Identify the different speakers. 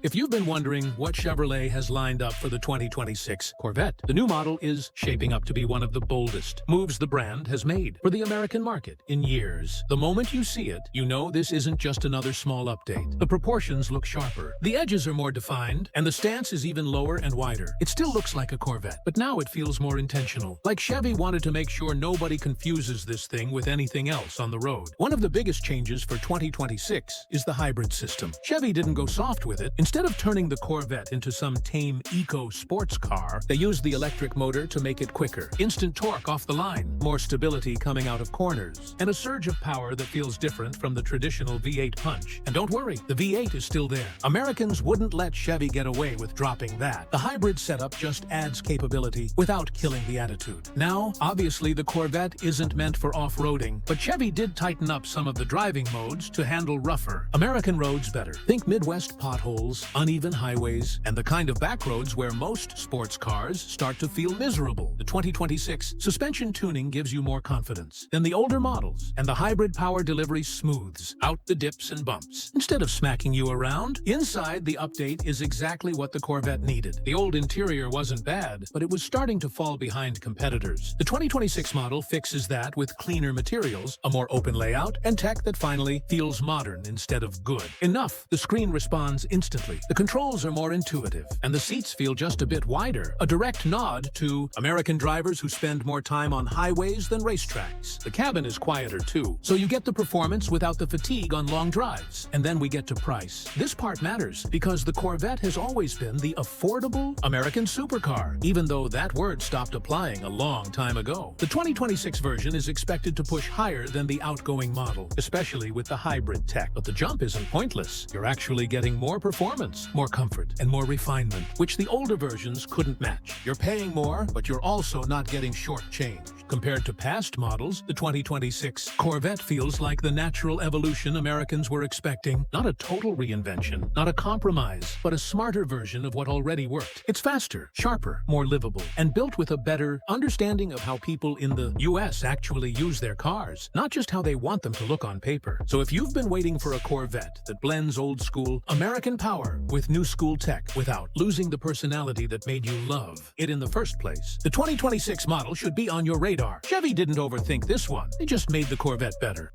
Speaker 1: If you've been wondering what Chevrolet has lined up for the 2026 Corvette, the new model is shaping up to be one of the boldest moves the brand has made for the American market in years. The moment you see it, you know this isn't just another small update. The proportions look sharper, the edges are more defined, and the stance is even lower and wider. It still looks like a Corvette, but now it feels more intentional. Like Chevy wanted to make sure nobody confuses this thing with anything else on the road. One of the biggest changes for 2026 is the hybrid system. Chevy didn't go soft with it. Instead of turning the Corvette into some tame eco-sports car, they used the electric motor to make it quicker. Instant torque off the line, more stability coming out of corners, and a surge of power that feels different from the traditional V8 punch. And don't worry, the V8 is still there. Americans wouldn't let Chevy get away with dropping that. The hybrid setup just adds capability without killing the attitude. Now, obviously the Corvette isn't meant for off-roading, but Chevy did tighten up some of the driving modes to handle rougher American roads better. Think Midwest potholes, uneven highways, and the kind of backroads where most sports cars start to feel miserable. The 2026 suspension tuning gives you more confidence than the older models, and the hybrid power delivery smooths out the dips and bumps. Instead of smacking you around, inside the update is exactly what the Corvette needed. The old interior wasn't bad, but it was starting to fall behind competitors. The 2026 model fixes that with cleaner materials, a more open layout, and tech that finally feels modern instead of good. Enough, the screen responds instantly. The controls are more intuitive, and the seats feel just a bit wider, a direct nod to American drivers who spend more time on highways than racetracks. The cabin is quieter too, so you get the performance without the fatigue on long drives. And then we get to price. This part matters because the Corvette has always been the affordable American supercar, even though that word stopped applying a long time ago. The 2026 version is expected to push higher than the outgoing model, especially with the hybrid tech. But the jump isn't pointless. You're actually getting more performance, more comfort, and more refinement, which the older versions couldn't match. You're paying more, but you're also not getting shortchanged. Compared to past models, the 2026 Corvette feels like the natural evolution Americans were expecting. Not a total reinvention, not a compromise, but a smarter version of what already worked. It's faster, sharper, more livable, and built with a better understanding of how people in the US actually use their cars, not just how they want them to look on paper. So if you've been waiting for a Corvette that blends old school American power with new school tech without losing the personality that made you love it in the first place, the 2026 model should be on your radar. Chevy didn't overthink this one. They just made the Corvette better.